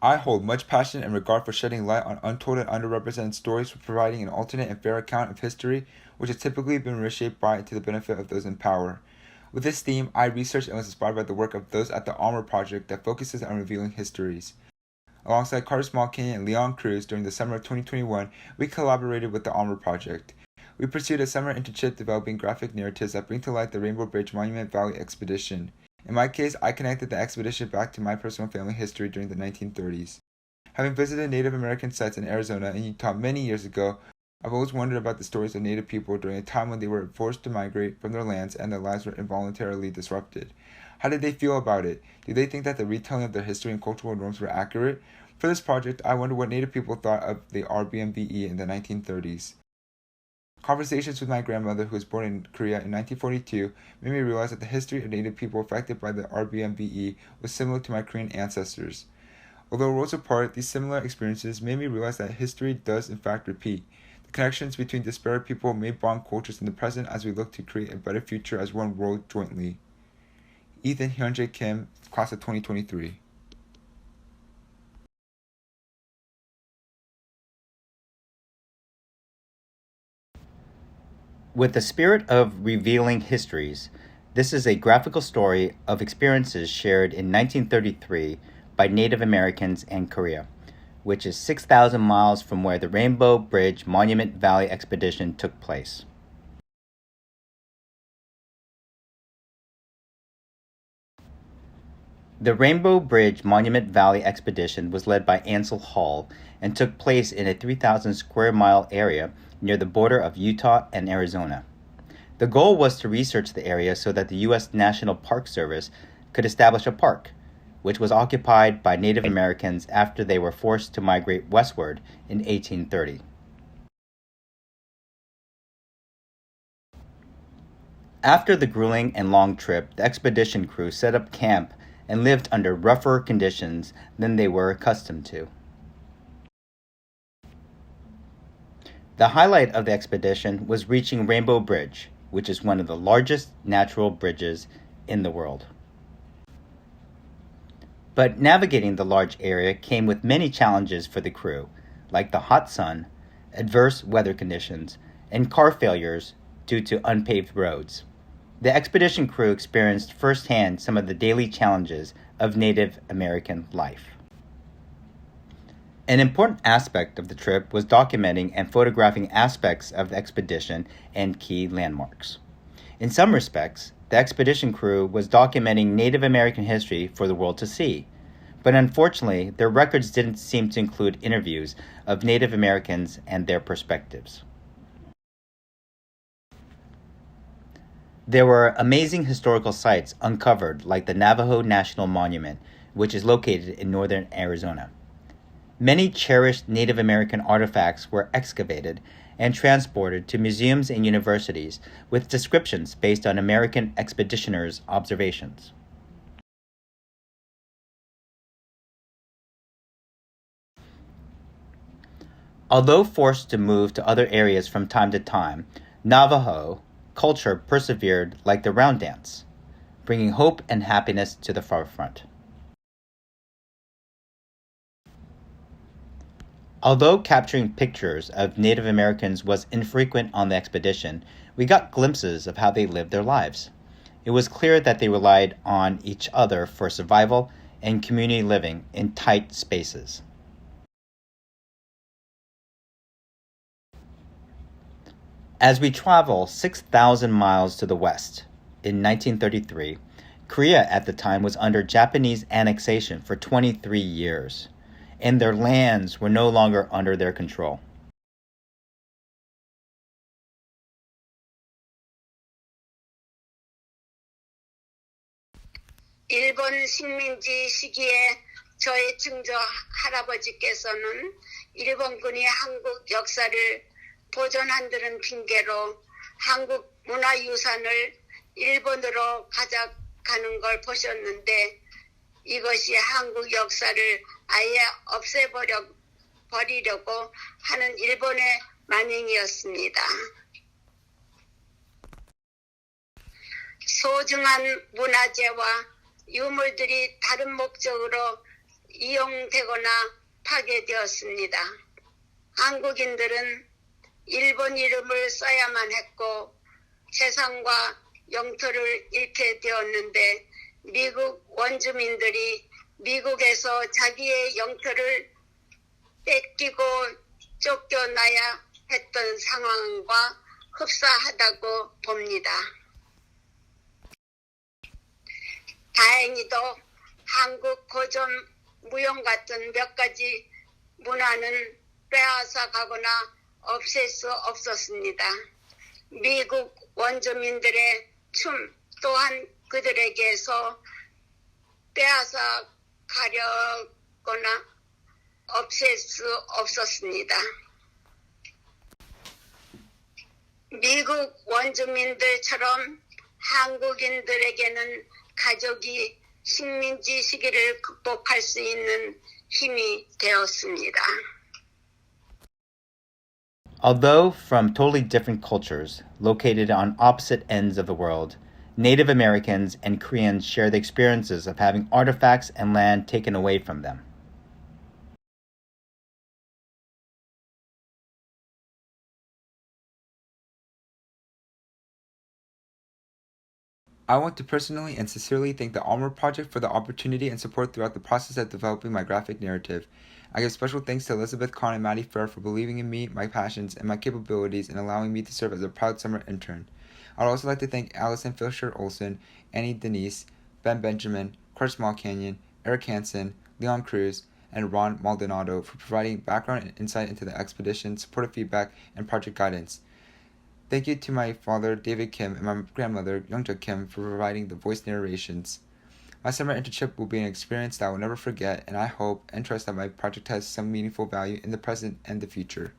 I hold much passion and regard for shedding light on untold and underrepresented stories, for providing an alternate and fair account of history, which has typically been reshaped by and to the benefit of those in power. With this theme, I researched and was inspired by the work of those at the ONWARD project that focuses on revealing histories. Alongside Carter Smallkin and Leon Cruz during the summer of 2021, we collaborated with the ONWARD project. We pursued a summer internship developing graphic narratives that bring to light the Rainbow Bridge Monument Valley expedition. In my case, I connected the expedition back to my personal family history during the 1930s. Having visited Native American sites in Arizona and Utah many years ago, I've always wondered about the stories of Native people during a time when they were forced to migrate from their lands and their lives were involuntarily disrupted. How did they feel about it? Do they think that the retelling of their history and cultural norms were accurate? For this project, I wonder what Native people thought of the RBMVE in the 1930s. Conversations with my grandmother, who was born in Korea in 1942, made me realize that the history of Native people affected by the RBMVE was similar to my Korean ancestors. Although worlds apart, these similar experiences made me realize that history does in fact repeat. The connections between disparate people may bond cultures in the present as we look to create a better future as one world jointly. Ethan Hyunjae Kim, class of 2023. With the spirit of revealing histories, this is a graphical story of experiences shared in 1933 by Native Americans in Korea, which is 6,000 miles from where the Rainbow Bridge Monument Valley expedition took place. The Rainbow Bridge Monument Valley expedition was led by Ansel Hall and took place in a 3,000 square mile area near the border of Utah and Arizona. The goal was to research the area so that the U.S. National Park Service could establish a park, which was occupied by Native Americans after they were forced to migrate westward in 1830. After the grueling and long trip, the expedition crew set up camp and lived under rougher conditions than they were accustomed to. The highlight of the expedition was reaching Rainbow Bridge, which is one of the largest natural bridges in the world. But navigating the large area came with many challenges for the crew, like the hot sun, adverse weather conditions, and car failures due to unpaved roads. The expedition crew experienced firsthand some of the daily challenges of Native American life. An important aspect of the trip was documenting and photographing aspects of the expedition and key landmarks. In some respects, the expedition crew was documenting Native American history for the world to see, but unfortunately, their records didn't seem to include interviews of Native Americans and their perspectives. There were amazing historical sites uncovered, like the Navajo National Monument, which is located in northern Arizona. Many cherished Native American artifacts were excavated and transported to museums and universities with descriptions based on American expeditioners' observations. Although forced to move to other areas from time to time, Navajo culture persevered like the round dance, bringing hope and happiness to the forefront. Although capturing pictures of Native Americans was infrequent on the expedition, we got glimpses of how they lived their lives. It was clear that they relied on each other for survival and community living in tight spaces. As we travel 6,000 miles to the west, in 1933, Korea at the time was under Japanese annexation for 23 years, and their lands were no longer under their control. 일본 식민지 시기에 저의 증조 할아버지께서는 일본군이 한국 역사를 보존한다는 핑계로 한국 문화유산을 일본으로 가져가는 걸 보셨는데 이것이 한국 역사를 아예 버리려고 하는 일본의 만행이었습니다. 소중한 문화재와 유물들이 다른 목적으로 이용되거나 파괴되었습니다. 한국인들은 일본 이름을 써야만 했고 재산과 영토를 잃게 되었는데 미국 원주민들이 미국에서 자기의 영토를 뺏기고 쫓겨나야 했던 상황과 흡사하다고 봅니다. 다행히도 한국 고전 무용 같은 몇 가지 문화는 빼앗아 가거나 없앨 수 없었습니다. 미국 원주민들의 춤 또한 그들에게서 빼앗아 가려거나 없앨 수 없었습니다. 미국 원주민들처럼 한국인들에게는 가족이 식민지 시기를 극복할 수 있는 힘이 되었습니다. Although from totally different cultures, located on opposite ends of the world, Native Americans and Koreans share the experiences of having artifacts and land taken away from them. I want to personally and sincerely thank the ONWARD Project for the opportunity and support throughout the process of developing my graphic narrative. I give special thanks to Elizabeth Kahn and Maddie Fair for believing in me, my passions, and my capabilities and allowing me to serve as a proud summer intern. I would also like to thank Allison Fisher-Olson, Annie Denise, Ben Benjamin, Chris Canyon, Eric Hansen, Leon Cruz, and Ron Maldonado for providing background and insight into the expedition, supportive feedback, and project guidance. Thank you to my father, David Kim, and my grandmother, Youngja Kim, for providing the voice narrations. My summer internship will be an experience that I will never forget, and I hope and trust that my project has some meaningful value in the present and the future.